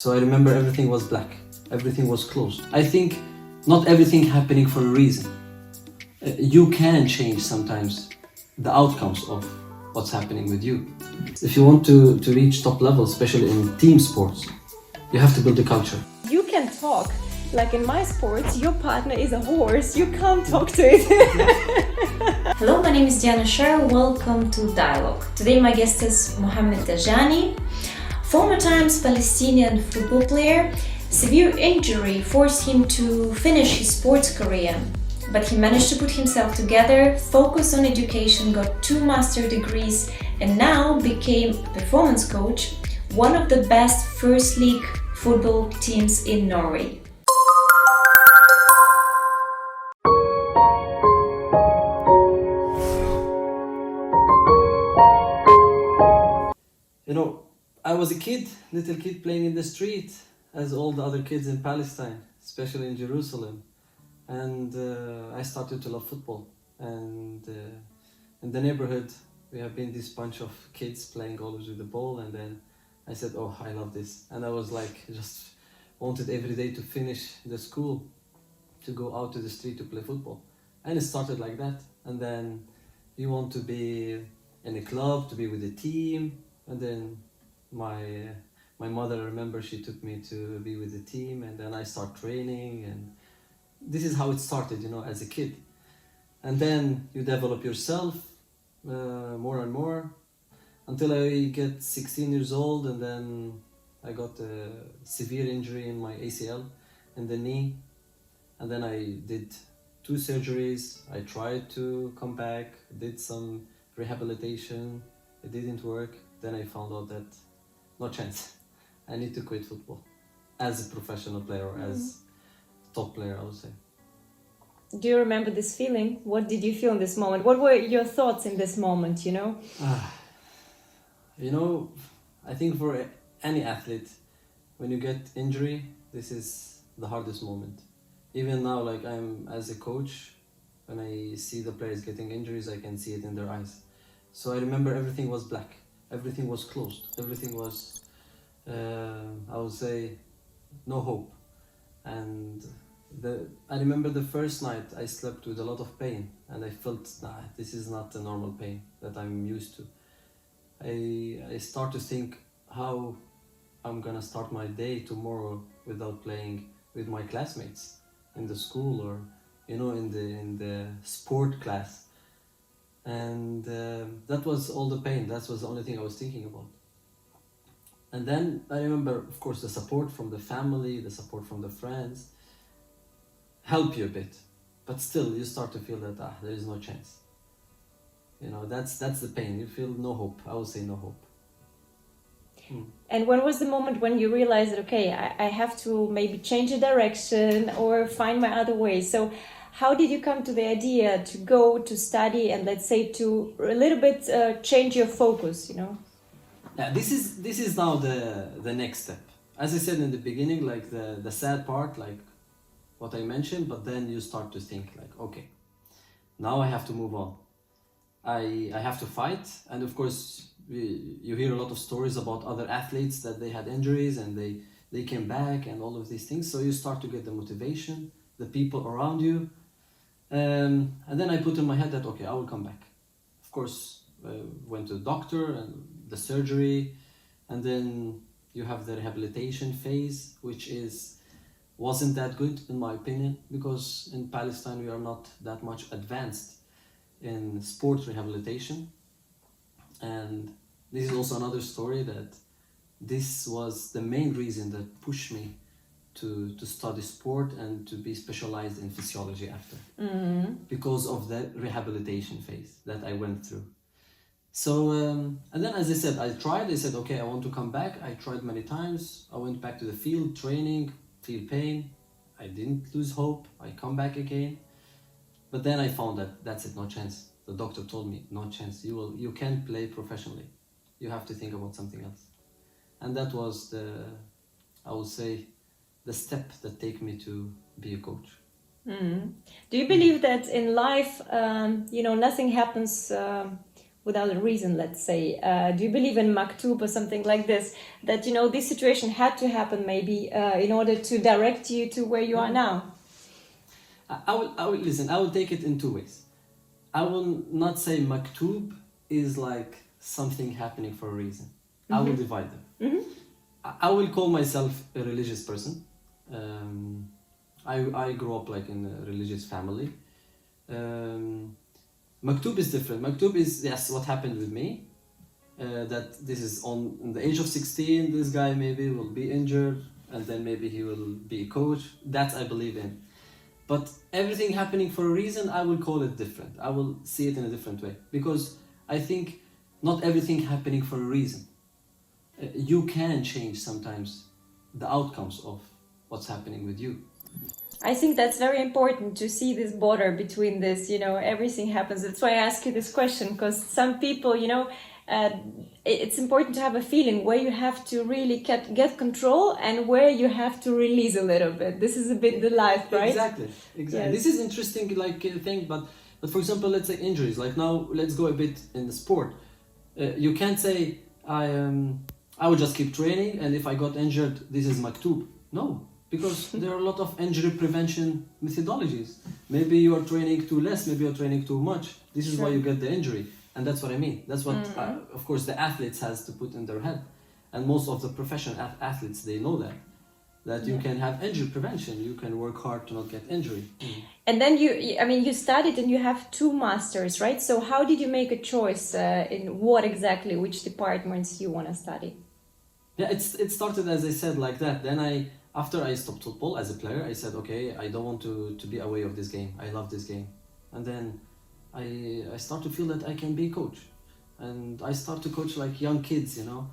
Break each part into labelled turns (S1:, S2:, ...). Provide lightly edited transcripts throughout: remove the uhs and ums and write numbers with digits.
S1: So I remember everything was black, everything was closed. I think not everything happening for a reason. You can change sometimes the outcomes of what's happening with you. If you want to reach top level, especially in team sports, you have to build a culture.
S2: You can talk. Like in my sports, your partner is a horse. You can't talk to it.
S3: Hello, my name is Diana Sher. Welcome to Dialogue. Today my guest is Mohammad Dajani, former times Palestinian football player. Severe injury forced him to finish his sports career, but he managed to put himself together, focused on education, got 2 master degrees, and now became performance coach, one of the best first league football teams in Norway.
S1: You know, I was a little kid playing in the street as all the other kids in Palestine, especially in Jerusalem. And I started to love football. And in the neighborhood, we have been this bunch of kids playing always with the ball. And then I said, oh, I love this. And I was like, just wanted every day to finish the school, to go out to the street to play football. And it started like that. And then you want to be in a club, to be with a team. And then my mother, I remember, she took me to be with the team, and then I start training, and this is how it started, you know, as a kid. And then you develop yourself more and more until I get 16 years old, and then I got a severe injury in my ACL in the knee, and then I did 2 surgeries. I tried to come back, did some rehabilitation, it didn't work. Then I found out that no chance. I need to quit football as a professional player or as top player, I would say.
S2: Do you remember this feeling? What did you feel in this moment? What were your thoughts in this moment, you know?
S1: You know, I think for any athlete, when you get injury, this is the hardest moment. Even now, like I'm as a coach, when I see the players getting injuries, I can see it in their eyes. So I remember everything was black. Everything was closed. Everything was, I would say, no hope. And I remember the first night I slept with a lot of pain, and I felt, nah, this is not the normal pain that I'm used to. I start to think how I'm gonna start my day tomorrow without playing with my classmates in the school, or you know, in the sport class. And that was all the pain. That was the only thing I was thinking about. And then I remember, of course, the support from the family, the support from the friends help you a bit. But still, you start to feel that there is no chance. You know, that's the pain. You feel no hope. I would say no hope.
S2: And when was the moment when you realized that, okay, I have to maybe change the direction or find my other way? So how did you come to the idea to go to study and, let's say, to a little bit change your focus, you know?
S1: Yeah, this is now the next step. As I said in the beginning, like the sad part, like what I mentioned, but then you start to think like, okay, now I have to move on. I have to fight. And of course, you hear a lot of stories about other athletes that they had injuries and they came back and all of these things. So you start to get the motivation, the people around you. And then I put in my head that, okay, I will come back. Of course, went to the doctor and the surgery, and then you have the rehabilitation phase, which wasn't that good in my opinion, because in Palestine we are not that much advanced in sports rehabilitation. And this is also another story, that this was the main reason that pushed me to study sport and to be specialized in physiology after, because of the rehabilitation phase that I went through. So, and then as I said, I said, okay, I want to come back. I tried many times. I went back to the field, training, feel pain. I didn't lose hope. I come back again. But then I found that that's it, no chance. The doctor told me, no chance. You can't play professionally. You have to think about something else. And that was I would say, the step that take me to be a coach.
S2: Do you believe that in life, you know, nothing happens without a reason, let's say. Do you believe in maktub or something like this? That, you know, this situation had to happen maybe in order to direct you to where you are now?
S1: I will listen. I will take it in two ways. I will not say maktub is like something happening for a reason. I will divide them. I will call myself a religious person. I grew up like in a religious family. Maktub is different. Maktub is, yes, what happened with me. That this is on the age of 16, this guy maybe will be injured and then maybe he will be a coach. That I believe in. But everything happening for a reason, I will call it different. I will see it in a different way. Because I think not everything happening for a reason. You can change sometimes the outcomes of what's happening with you.
S2: I think that's very important to see this border between this, you know, everything happens. That's why I ask you this question, because some people, you know, it's important to have a feeling where you have to really get control and where you have to release a little bit. This is a bit the life, right?
S1: Exactly.
S2: Yes.
S1: This is interesting, like thing, but for example, let's say injuries. Like now, let's go a bit in the sport. You can't say I will just keep training, and if I got injured, this is maktub. No, because there are a lot of injury prevention methodologies. Maybe you are training too less, maybe you're training too much. This is why you get the injury. And that's what I mean. That's what, of course, the athletes has to put in their head. And most of the professional athletes, they know that you can have injury prevention. You can work hard to not get injury.
S2: And then you studied and you have 2 masters, right? So how did you make a choice in what exactly, which departments you want to study?
S1: Yeah, it started, as I said, like that. Then after I stopped football as a player, I said, okay, I don't want to be away of this game. I love this game. And then I start to feel that I can be a coach. And I start to coach like young kids, you know,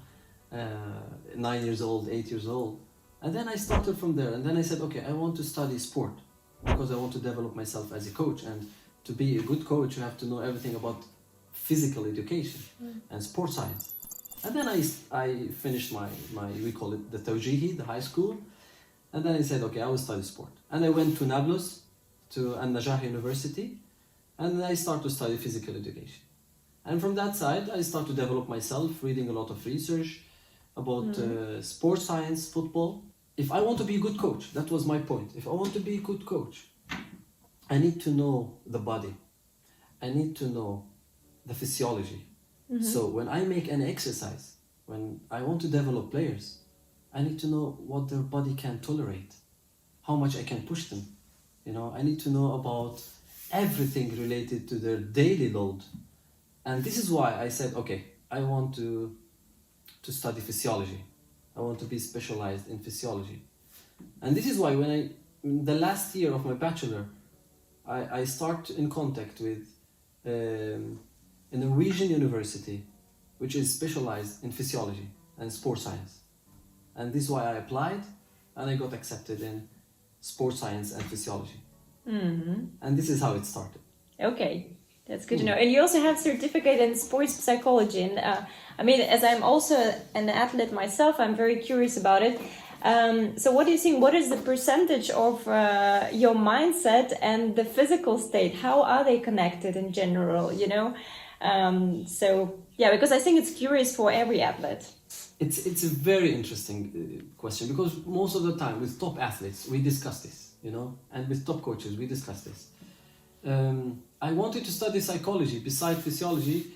S1: 9 years old, 8 years old. And then I started from there. And then I said, okay, I want to study sport because I want to develop myself as a coach. And to be a good coach, you have to know everything about physical education and sport science. And then I finished my we call it the Tawjihi, the high school. And then I said, okay, I will study sport. And I went to Nablus, to An-Najah University. And I started to study physical education. And from that side, I started to develop myself, reading a lot of research about sports science, football. If I want to be a good coach, that was my point. If I want to be a good coach, I need to know the body. I need to know the physiology. So when I make an exercise, when I want to develop players, I need to know what their body can tolerate, how much I can push them. You know, I need to know about everything related to their daily load. And this is why I said, okay, I want to study physiology. I want to be specialized in physiology. And this is why when the last year of my bachelor, I start in contact with a Norwegian university, which is specialized in physiology and sports science. And this is why I applied, and I got accepted in sports science and physiology. And this is how it started. Okay,
S2: that's good to know. And you also have certificate in sports psychology. And I mean, as I'm also an athlete myself, I'm very curious about it. So what do you think? What is the percentage of your mindset and the physical state? How are they connected in general, you know? So yeah, because I think it's curious for every athlete.
S1: It's a very interesting question, because most of the time with top athletes, we discuss this, you know, and with top coaches, we discuss this. I wanted to study psychology beside physiology,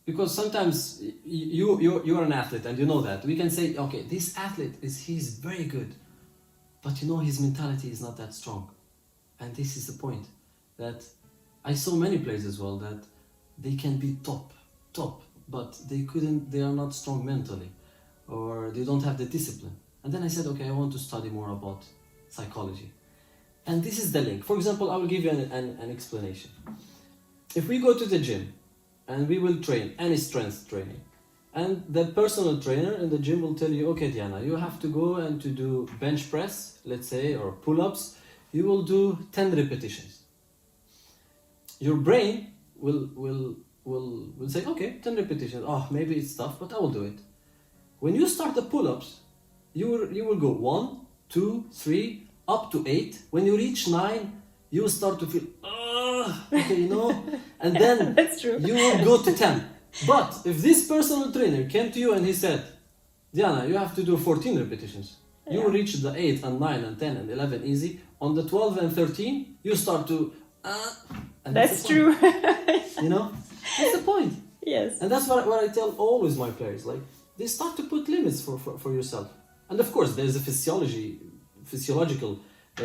S1: because sometimes you're an athlete and you know that. We can say, okay, this athlete he's very good, but you know his mentality is not that strong. And this is the point, that I saw many players as well that they can be top, but they are not strong mentally, or they don't have the discipline. And then I said, okay, I want to study more about psychology. And this is the link. For example, I will give you an explanation. If we go to the gym and we will train any strength training, and the personal trainer in the gym will tell you, okay, Diana, you have to go and to do bench press, let's say, or pull-ups, you will do 10 repetitions. Your brain will say, okay, 10 repetitions. Oh, maybe it's tough, but I will do it. When you start the pull-ups, you will go 1, 2, 3, up to 8. When you reach 9, you will start to feel, okay, you know, and then
S2: That's true.
S1: You will go to 10. But if this personal trainer came to you and he said, Diana, you have to do 14 repetitions. You
S2: Yeah.
S1: reach the 8 and 9 and 10 and 11 easy. On the 12 and 13, you start to... and
S2: That's
S1: the
S2: true.
S1: point. You know? That's the point.
S2: Yes.
S1: And that's what I tell always my players. Like, they start to put limits for yourself. And of course, there's a physiological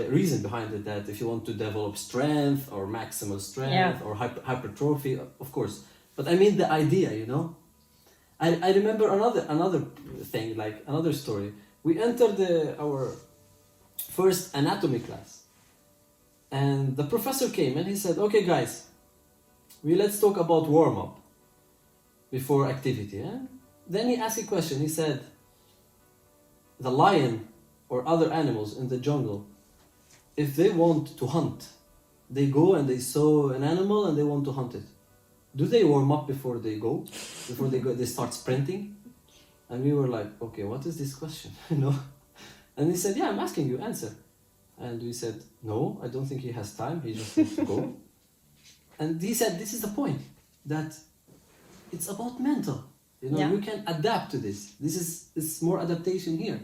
S1: reason behind it, that if you want to develop strength or maximal strength or hypertrophy, of course. But I mean the idea, you know? I remember another thing, like another story. We entered our first anatomy class. And the professor came and he said, okay guys, let's talk about warm-up before activity. And then he asked a question. He said, the lion or other animals in the jungle, if they want to hunt, they go and they saw an animal and they want to hunt it. Do they warm up before they go? Before they start sprinting? And we were like, okay, what is this question? You know? And he said, yeah, I'm asking you, answer. And we said, no, I don't think he has time. He just wants to go. And he said, this is the point, that it's about mental. You know, you can adapt to this. It's more adaptation here.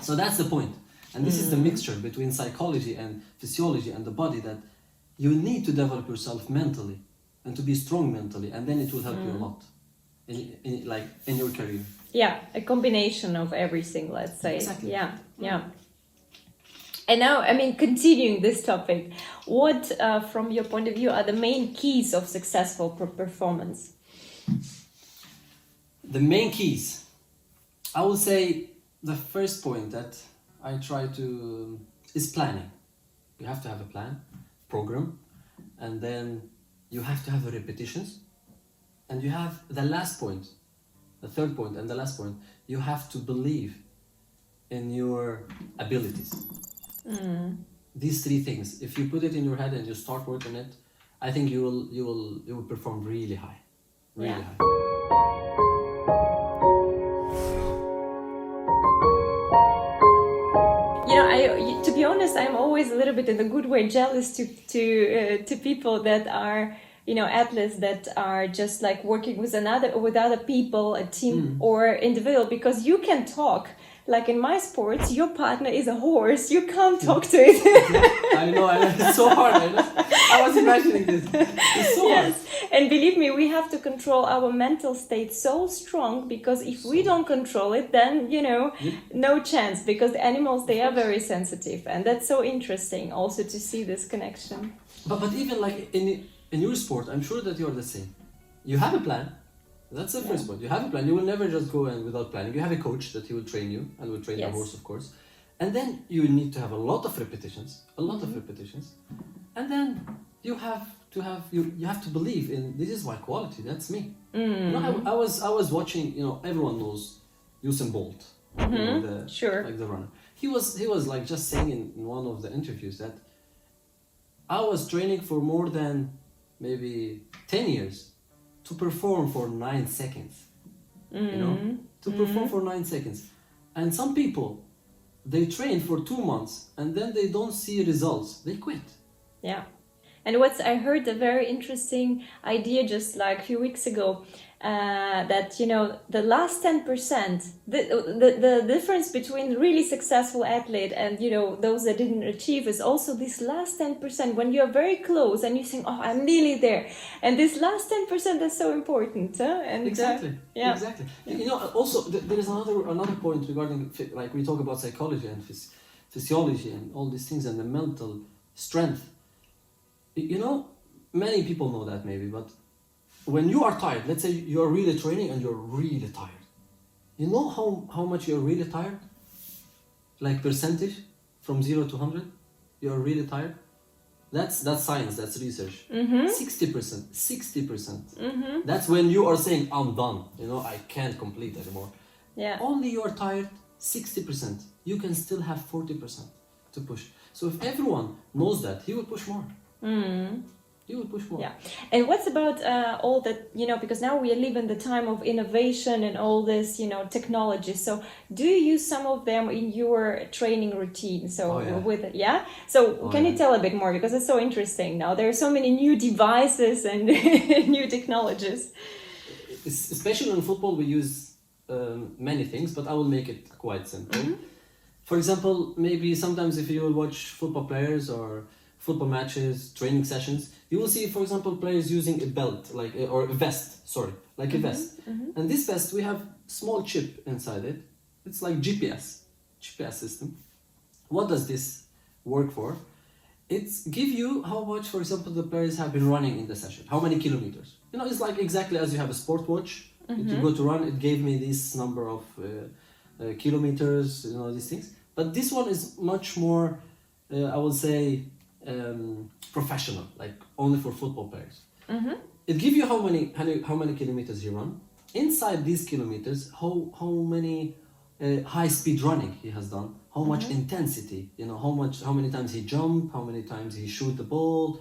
S1: So that's the point. And this is the mixture between psychology and physiology and the body, that you need to develop yourself mentally and to be strong mentally, and then it will help you a lot in your career.
S2: Yeah, a combination of everything, let's say.
S1: Exactly.
S2: Yeah. And now, I mean, continuing this topic, what, from your point of view, are the main keys of successful performance?
S1: The main keys, I will say the first point that I try to is planning. You have to have a plan, program, and then you have to have the repetitions, and you have the last point, the third point and the last point, you have to believe in your abilities. These three things, if you put it in your head and you start working it, I think you will perform really high, really high.
S2: You know, to be honest, I'm always a little bit in a good way jealous to people that are, you know, athletes that are just like working with other people, a team or individual, because you can talk. Like in my sports, your partner is a horse. You can't talk to it.
S1: I know. It's so hard. I know. I was imagining this. It's so hard.
S2: And believe me, we have to control our mental state so strong, because if we don't control it, then, you know, no chance, because the animals, they are very sensitive. And that's so interesting also to see this connection.
S1: But even like in your sport, I'm sure that you're the same. You have a plan. That's the first point. You have a plan. You will never just go in without planning. You have a coach that he will train you and will train your horse, of course. And then you need to have a lot of repetitions, And then you have to believe in, this is my quality, that's me. You know, I was watching, you know, everyone knows Usain Bolt, you know, like the runner. He was like just saying in one of the interviews that I was training for more than maybe 10 years to perform for 9 seconds, you know, to perform for 9 seconds. And some people, they train for 2 months and then they don't see results, they quit.
S2: Yeah. And I heard a very interesting idea just like a few weeks ago, that, you know, the last 10%, the difference between really successful athlete and, you know, those that didn't achieve is also this last 10% when you're very close and you think, oh, I'm nearly there. And this last 10% is so important. And
S1: Exactly. You know, also there is another point regarding, like we talk about psychology and physiology and all these things and the mental strength. You know, many people know that maybe, but when you are tired, let's say you're really training and you're really tired. You know how much you're really tired? Like percentage from 0 to 100, you're really tired. That's science, that's research. 60%. That's when you are saying, I'm done. You know, I can't complete anymore.
S2: Yeah.
S1: Only you're tired 60%. You can still have 40% to push. So if everyone knows that, he will push more. You will push more.
S2: Yeah. And what's about all that, you know, because now we live in the time of innovation and all this, you know, technology. So do you use some of them in your training routine? So can you tell a bit more, because it's so interesting now. There are so many new devices and new technologies.
S1: especially in football, we use many things, but I will make it quite simple. For example, maybe sometimes if you will watch football players or football matches, training sessions, you will see, for example, players using a belt, or a vest, like a vest. And this vest, we have small chip inside it. It's like GPS system. What does this work for? It's give you how much, for example, the players have been running in the session, how many kilometers. It's like exactly as you have a sport watch. If you go to run, it gave me this number of kilometers, these things. But this one is much more, I would say, professional, like only for football players. It gives you how many kilometers you run. Inside these kilometers, how many high speed running he has done, how much intensity, how many times he jumped, how many times he shoot the ball,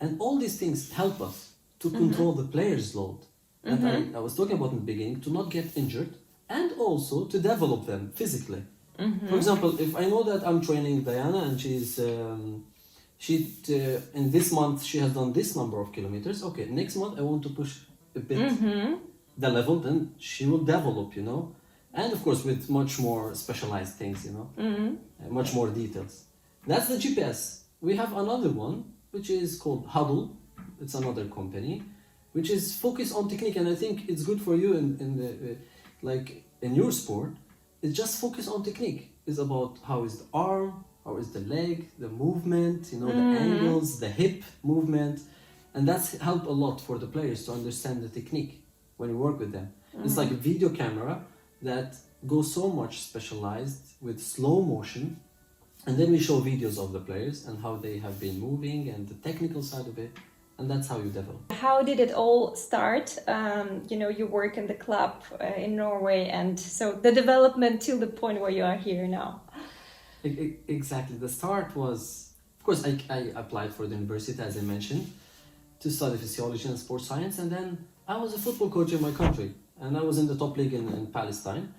S1: and all these things help us to control the player's load. And I was talking about in the beginning, to not get injured and also to develop them physically. For example, if I know that I'm training Diana and she's in this month she has done this number of kilometers, okay, next month I want to push a bit the level, then she will develop, and of course with much more specialized things, much more details. That's the GPS. We have another one which is called Huddle. It's another company which is focused on technique, and I think it's good for you in your sport. It's just focus on technique. It's about how is the arm, how is the leg, the movement, the angles, the hip movement, and that's helped a lot for the players to understand the technique when you work with them. It's like a video camera that goes so much specialized with slow motion, and then we show videos of the players and how they have been moving and the technical side of it, and that's how you develop.
S2: How did it all start? You work in the club in Norway, and so the development till the point where you are here now.
S1: Exactly. The start was, of course, I applied for the university, as I mentioned, to study physiology and sports science, and then I was a football coach in my country, and I was in the top league in Palestine.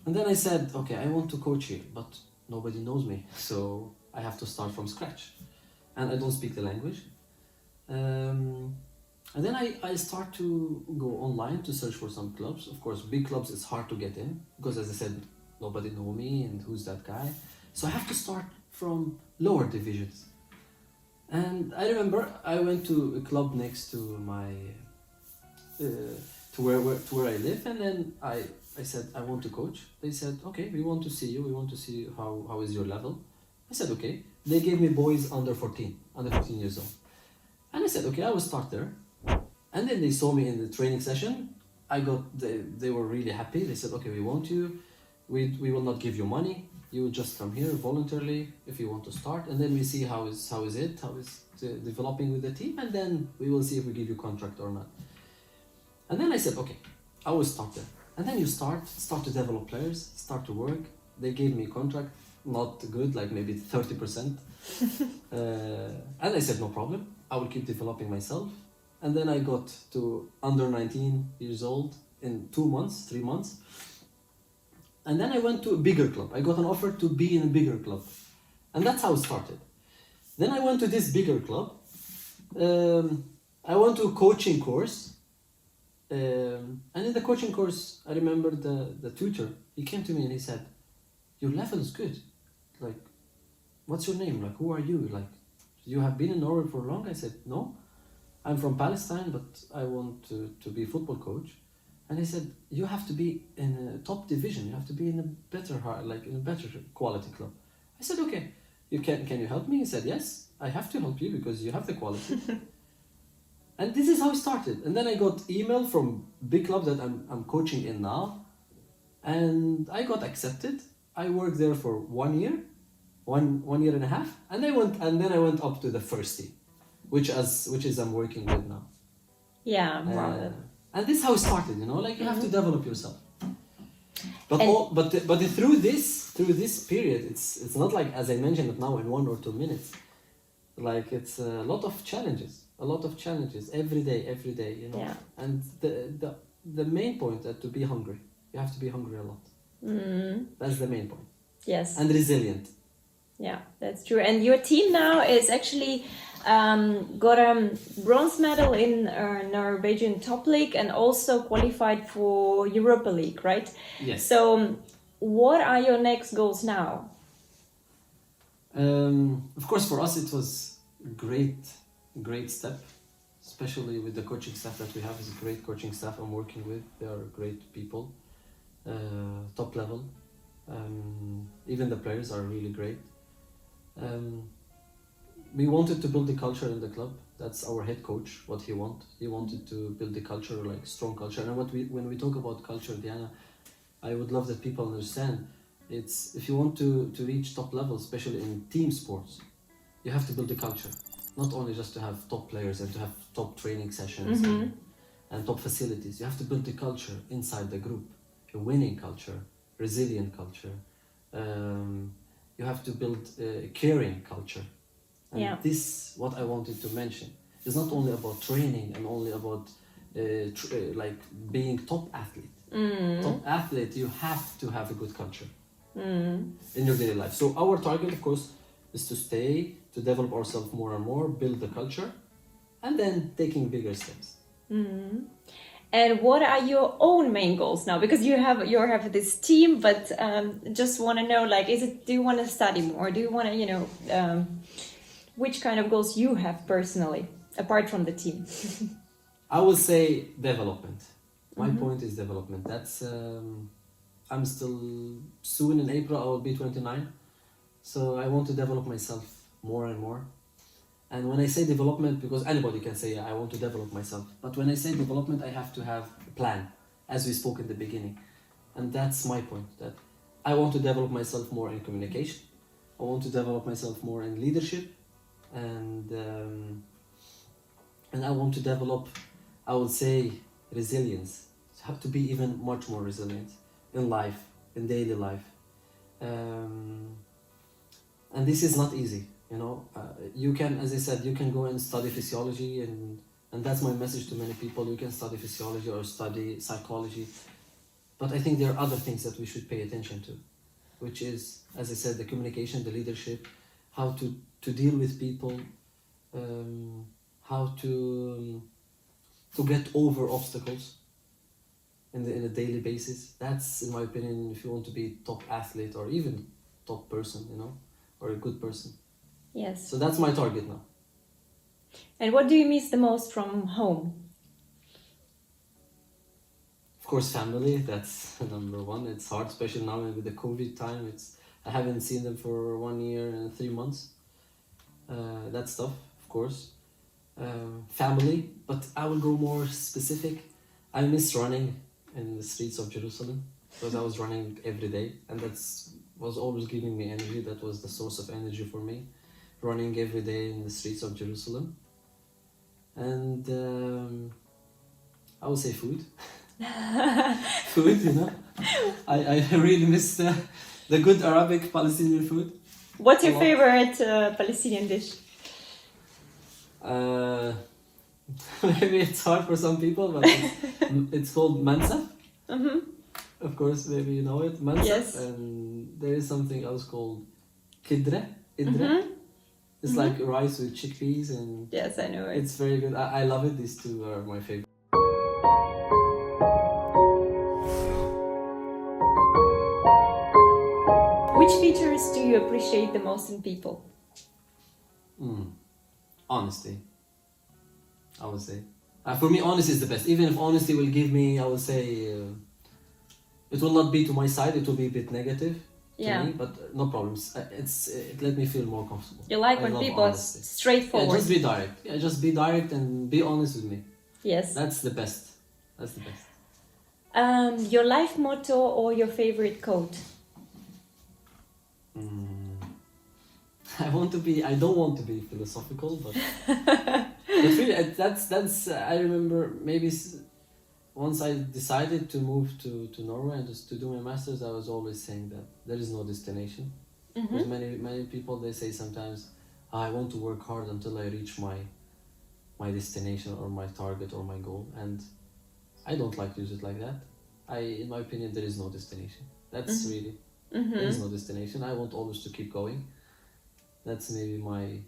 S1: And then I said, okay, I want to coach here, but nobody knows me, so I have to start from scratch. And I don't speak the language. And then I start to go online to search for some clubs. Of course, big clubs, it's hard to get in, because as I said, nobody know me, and who's that guy? So I have to start from lower divisions. And I remember I went to a club next to my, to where I live, and then I said, I want to coach. They said, okay, we want to see you, we want to see how is your level. I said, okay. They gave me boys under 14 years old. And I said, okay, I will start there. And then they saw me in the training session. They were really happy. They said, okay, we want you. We will not give you money. You will just come here voluntarily if you want to start. And then we see how is developing with the team. And then we will see if we give you contract or not. And then I said, okay, I will start there. And then you start to develop players, start to work. They gave me a contract, not good, like maybe 30%. And I said, no problem. I will keep developing myself. And then I got to under 19 years old in 3 months. And then I went to a bigger club. I got an offer to be in a bigger club. And that's how it started. Then I went to this bigger club. I went to a coaching course. And in the coaching course, I remember the tutor, he came to me and he said, your level is good. Like, what's your name? Like, who are you? Like, you have been in Norway for long? I said, no, I'm from Palestine, but I want to be a football coach. And he said, you have to be in a top division. You have to be in a better quality club. I said, okay, can you help me? He said, yes, I have to help you because you have the quality. And this is how it started. And then I got email from big club that I'm coaching in now. And I got accepted. I worked there for 1 year. One year and a half, and then I went up to the first team, which is I'm working with now.
S2: Yeah, wow.
S1: And this is how it started, like you have to develop yourself. But through this period, it's not like, as I mentioned it now in 1 or 2 minutes. Like it's a lot of challenges every day,
S2: Yeah.
S1: And the main point is to be hungry. You have to be hungry a lot. That's the main point.
S2: Yes.
S1: And resilient.
S2: Yeah, that's true. And your team now is actually got a bronze medal in Norwegian top league and also qualified for Europa League, right?
S1: Yes.
S2: So what are your next goals now?
S1: Of course, for us it was a great step, especially with the coaching staff that we have. Is a great coaching staff I'm working with. They are great people, top level. Even the players are really great. We wanted to build the culture in the club. That's our head coach, what he wanted to build the culture, like strong culture. And when we talk about culture, Diana, I would love that people understand. It's if you want to reach top level, especially in team sports, you have to build the culture. Not only just to have top players and to have top training sessions and top facilities. You have to build the culture inside the group, a winning culture, resilient culture. You have to build a caring culture. And this, what I wanted to mention, is not only about training and only about like being top athlete. Top athlete, you have to have a good culture in your daily life. So our target, of course, is to develop ourselves more and more, build the culture, and then taking bigger steps.
S2: And what are your own main goals now? Because you have this team, but just want to know, like, do you want to study more? Do you want to, which kind of goals you have personally, apart from the team?
S1: I would say development. My point is development. That's I'm still soon in April. I will be 29, so I want to develop myself more and more. And when I say development, because anybody can say, I want to develop myself. But when I say development, I have to have a plan, as we spoke in the beginning. And that's my point, that I want to develop myself more in communication. I want to develop myself more in leadership. And I want to develop, I would say, resilience. You have to be even much more resilient in life, in daily life. And this is not easy. You can, as I said, you can go and study physiology, and that's my message to many people. You can study physiology or study psychology, but I think there are other things that we should pay attention to, which is, as I said, the communication, the leadership, how to deal with people, how to get over obstacles in a daily basis. That's, in my opinion, if you want to be top athlete or even top person, or a good person.
S2: Yes.
S1: So that's my target now.
S2: And what do you miss the most from home?
S1: Of course, family. That's number one. It's hard, especially now with the COVID time. I haven't seen them for 1 year and 3 months. That's tough, of course. Family, but I will go more specific. I miss running in the streets of Jerusalem, because I was running every day, and was always giving me energy. That was the source of energy for me. Running every day in the streets of Jerusalem. And I would say food. Food, I really miss the good Arabic Palestinian food.
S2: What's your favorite Palestinian dish?
S1: Maybe it's hard for some people, but it's called mansa. Of course, maybe you know it, mansa.
S2: Yes.
S1: And there is something else called idre. It's like rice with chickpeas, and
S2: yes, I know it.
S1: It's very good. I love it. These two are my favorite.
S2: Which features do you appreciate the most in people?
S1: Honesty, I would say. For me, honesty is the best. Even if honesty will give me, I would say, it will not be to my side. It will be a bit negative. To me, but no problems. It let me feel more comfortable.
S2: You like when people are straightforward.
S1: Yeah, just be direct. Yeah, just be direct and be honest with me.
S2: Yes.
S1: That's the best. That's the best.
S2: Your life motto or your favorite quote?
S1: I don't want to be philosophical, but really, that's. I remember maybe. Once I decided to move to Norway and just to do my masters, I was always saying that there is no destination. Because many people, they say sometimes, I want to work hard until I reach my destination or my target or my goal, and I don't like to use it like that. In my opinion, there is no destination. That's really, there is no destination. I want always to keep going. That's maybe my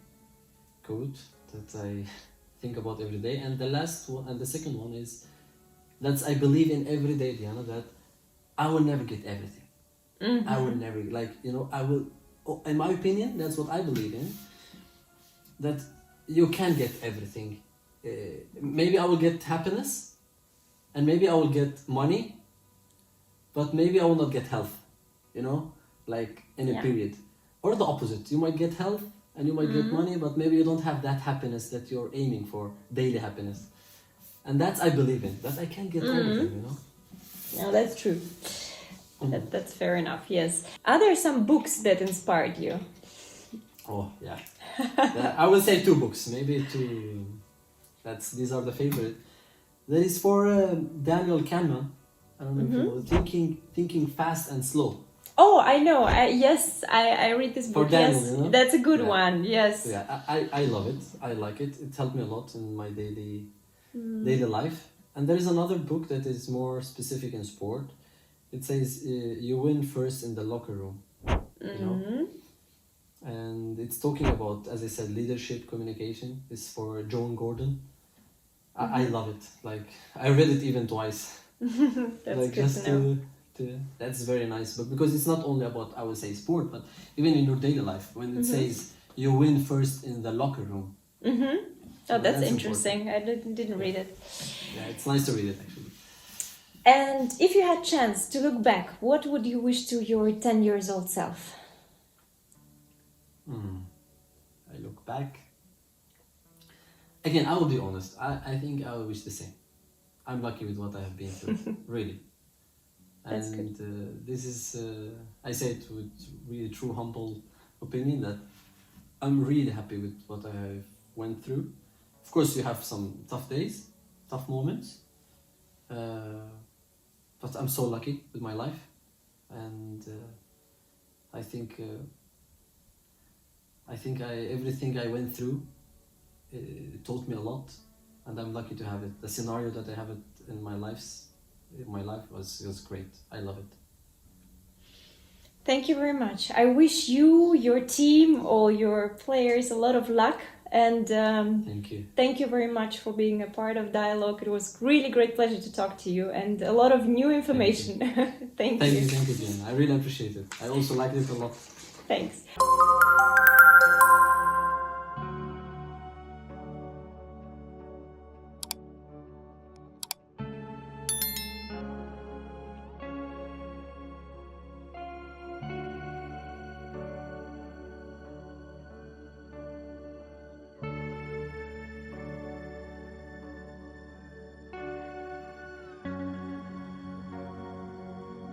S1: quote that I think about every day. And the last one, and the second one is that I believe in every day, Diana, that I will never get everything. I will never, like, you know, I will, in my opinion, that's what I believe in, that you can get everything. Maybe I will get happiness, and maybe I will get money, but maybe I will not get health, you know, like in a period. Or the opposite, you might get health and you might get money, but maybe you don't have that happiness that you're aiming for, daily happiness. And that's I believe in, that I can get all of them, you know.
S2: No, that's true. That's fair enough, yes. Are there some books that inspired you?
S1: Oh, yeah. I will say 2 books, maybe 2. These are the favorite. There is for Daniel Kahneman. I don't know if you know, Thinking Fast and Slow.
S2: Oh, I know. I read this book.
S1: For Daniel,
S2: yes,
S1: you know?
S2: that's a good one. Yes.
S1: Yeah, I love it. I like it. It helped me a lot in my daily life. And there is another book that is more specific in sport. It says you win first in the locker room. You know? And it's talking about, as I said, leadership, communication. It's for John Gordon. I love it. Like, I read it even twice.
S2: That's
S1: like,
S2: good
S1: just
S2: to know.
S1: That's a very nice book, because it's not only about, I would say, sport, but even in your daily life, when it says you win first in the locker room.
S2: Oh, that's interesting. Important. I didn't read it.
S1: Yeah, it's nice to read it, actually.
S2: And if you had chance to look back, what would you wish to your 10 years old self?
S1: I look back. Again, I will be honest. I think I will wish the same. I'm lucky with what I have been through, really.
S2: That's
S1: and this is, I say it with really true, humble opinion, that I'm really happy with what I have went through. Of course, you have some tough days, tough moments, but I'm so lucky with my life, and I think everything I went through taught me a lot, and I'm lucky to have it. The scenario that I have it in my life was great. I love it.
S2: Thank you very much. I wish you, your team, all your players a lot of luck, and
S1: thank you.
S2: Thank you very much for being a part of Dialogue. It was really great pleasure to talk to you, and a lot of new information. Thank you.
S1: Thank you, Jen. I really appreciate it. I also liked it a lot.
S2: Thanks.